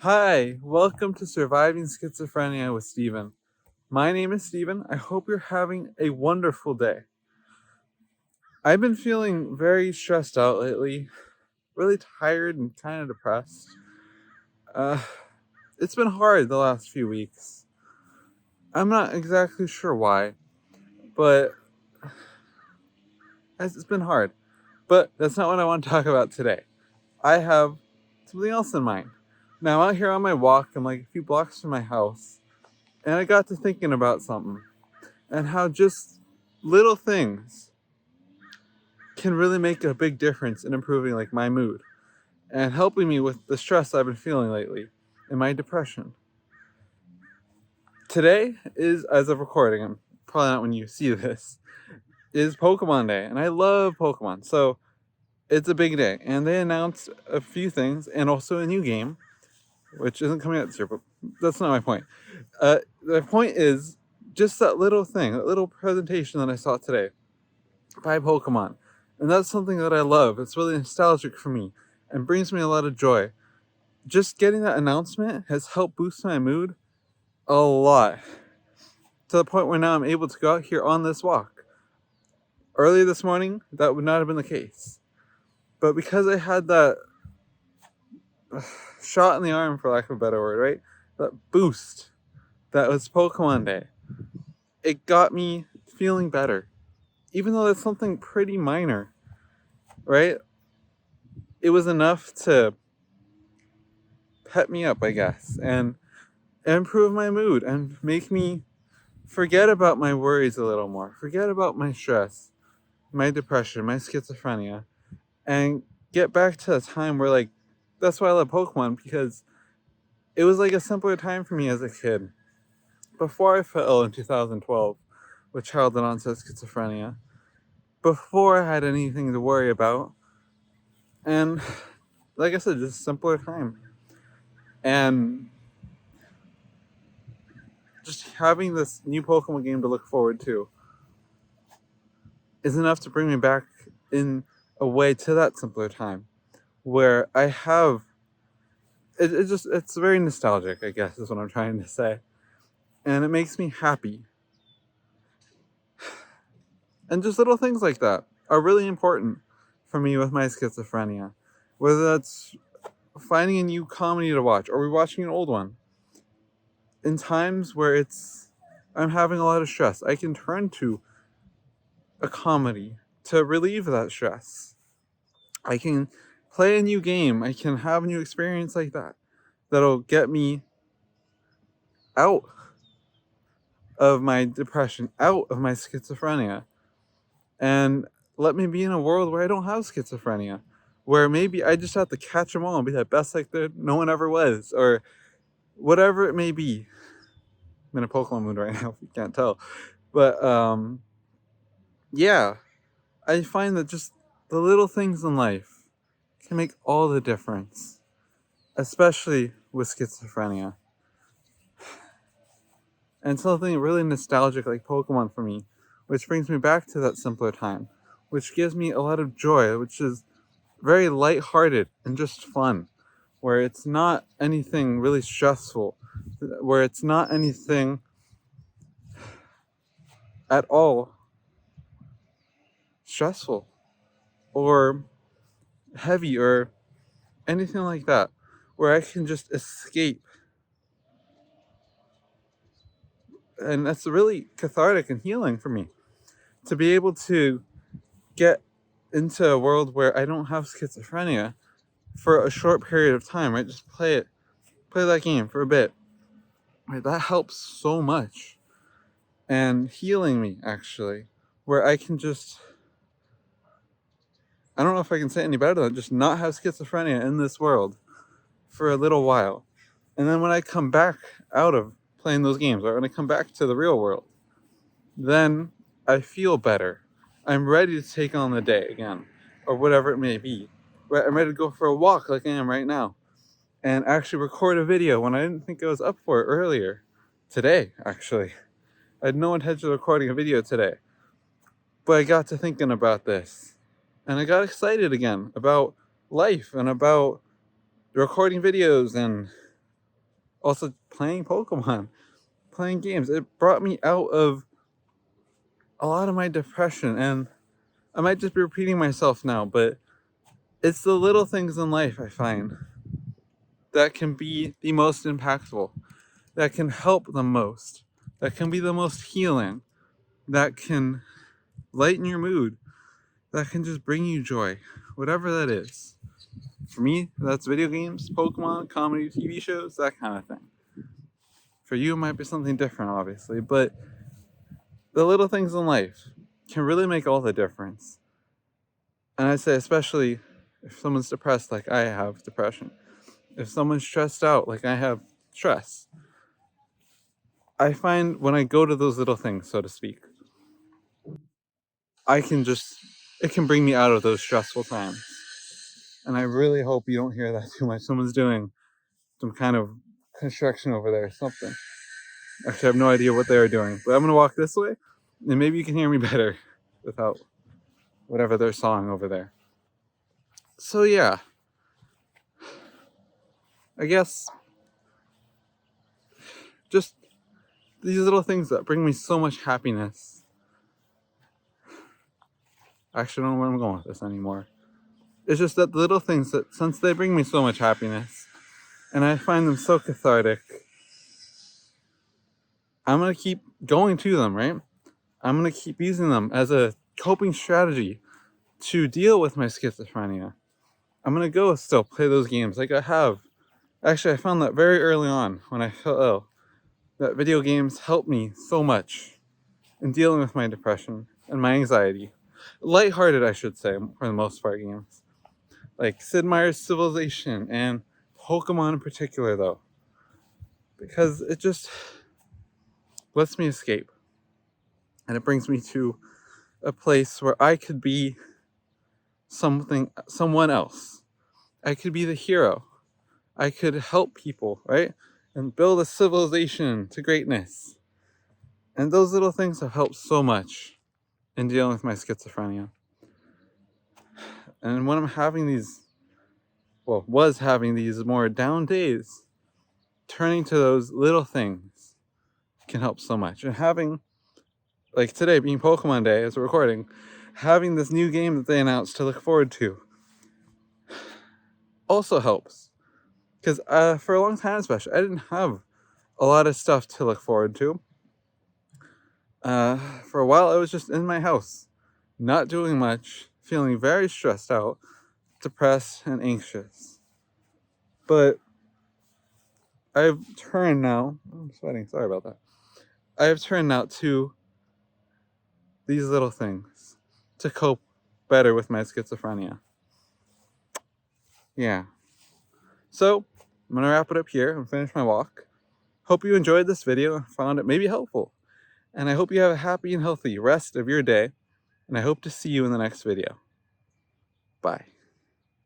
Hi, welcome to Surviving Schizophrenia with Steven. My name is Steven. I hope you're having a wonderful day. I've been feeling very stressed out lately, really tired and kind of depressed. Uh, it's been hard the last few weeks. I'm not exactly sure why, but it's been hard. But that's not what I want to talk about today. I have something else in mind. Now, I'm out here on my walk. I'm like a few blocks from my house, and I got to thinking about something and how just little things can really make a big difference in improving like my mood and helping me with the stress I've been feeling lately and my depression. Today is, as of recording, I'm probably not when you see this, is Pokemon Day, and I love Pokemon, so it's a big day. And they announced a few things and also a new game, which isn't coming out this year, but that's not my point. The point is just that little thing, that little presentation that I saw today by Pokemon. And that's something that I love. It's really nostalgic for me and brings me a lot of joy. Just getting that announcement has helped boost my mood a lot, to the point where now I'm able to go out here on this walk. Earlier this morning, that would not have been the case. But because I had that shot in the arm, for lack of a better word, right? That boost that was Pokemon Day, it got me feeling better. Even though that's something pretty minor, right? It was enough to pep me up, I guess, and improve my mood and make me forget about my worries a little more, forget about my stress, my depression, my schizophrenia, and get back to a time where, like, that's why I love Pokemon, because it was like a simpler time for me as a kid. Before I fell ill in 2012 with childhood-onset schizophrenia, before I had anything to worry about, and like I said, just a simpler time. And just having this new Pokemon game to look forward to is enough to bring me back in a way to that simpler time where I have it's very nostalgic, I guess is what I'm trying to say. And it makes me happy. And just little things like that are really important for me with my schizophrenia. Whether that's finding a new comedy to watch or rewatching an old one. In times where I'm having a lot of stress, I can turn to a comedy to relieve that stress. I can play a new game. I can have a new experience like that that'll get me out of my depression, out of my schizophrenia, and let me be in a world where I don't have schizophrenia, where maybe I just have to catch them all and be the best like no one ever was, or whatever it may be. I'm in a Pokemon mood right now, if you can't tell. But yeah, I find that just the little things in life can make all the difference, especially with schizophrenia. And something really nostalgic like Pokemon for me, which brings me back to that simpler time, which gives me a lot of joy, which is very lighthearted and just fun, where it's not anything really stressful, where it's not anything at all stressful or heavy or anything like that, where I can just escape. And that's really cathartic and healing for me to be able to get into a world where I don't have schizophrenia for a short period of time, right? Just play that game for a bit. Right? That helps so much. And healing me, actually, where I can just, I don't know if I can say it any better than just not have schizophrenia in this world for a little while. And then when I come back out of playing those games, or when I come back to the real world, then I feel better. I'm ready to take on the day again, or whatever it may be. Right? I'm ready to go for a walk like I am right now, and actually record a video when I didn't think I was up for it earlier. Today, actually. I had no intention of recording a video today. But I got to thinking about this. And I got excited again about life and about recording videos and Also playing Pokemon, playing games. It brought me out of a lot of my depression, and I might just be repeating myself now, but it's the little things in life I find that can be the most impactful, that can help the most, that can be the most healing, that can lighten your mood, that can just bring you joy, whatever that is. For me, that's video games, Pokemon, comedy, TV shows, that kind of thing. For you, it might be something different, obviously, but the little things in life can really make all the difference. And I say, especially if someone's depressed, like I have depression, if someone's stressed out, like I have stress, I find when I go to those little things, so to speak, it can bring me out of those stressful times. And I really hope you don't hear that too much. Someone's doing some kind of construction over there or something. Actually, I have no idea what they are doing, but I'm gonna walk this way, and maybe you can hear me better without whatever they're sawing over there. So yeah, I guess just these little things that bring me so much happiness. Actually, I don't know where I'm going with this anymore. It's just that the little things that, since they bring me so much happiness, and I find them so cathartic, I'm gonna keep going to them, right? I'm gonna keep using them as a coping strategy to deal with my schizophrenia. I'm gonna go still play those games like I have. Actually, I found that very early on when I felt ill, that video games helped me so much in dealing with my depression and my anxiety. Lighthearted, I should say, for the most part, games. Like Sid Meier's Civilization and Pokemon in particular, though. Because it just lets me escape. And it brings me to a place where I could be someone else. I could be the hero. I could help people, right? And build a civilization to greatness. And those little things have helped so much in dealing with my schizophrenia. And when I'm having was having these more down days, turning to those little things can help so much. And having, like today being Pokemon Day as we're recording, having this new game that they announced to look forward to also helps. Because for a long time especially, I didn't have a lot of stuff to look forward to. For a while I was just in my house, not doing much, feeling very stressed out, depressed, and anxious. But I've turned now, I'm sweating, sorry about that. I have turned now to these little things to cope better with my schizophrenia. Yeah. So, I'm gonna wrap it up here and finish my walk. Hope you enjoyed this video and found it maybe helpful. And I hope you have a happy and healthy rest of your day. And I hope to see you in the next video. Bye.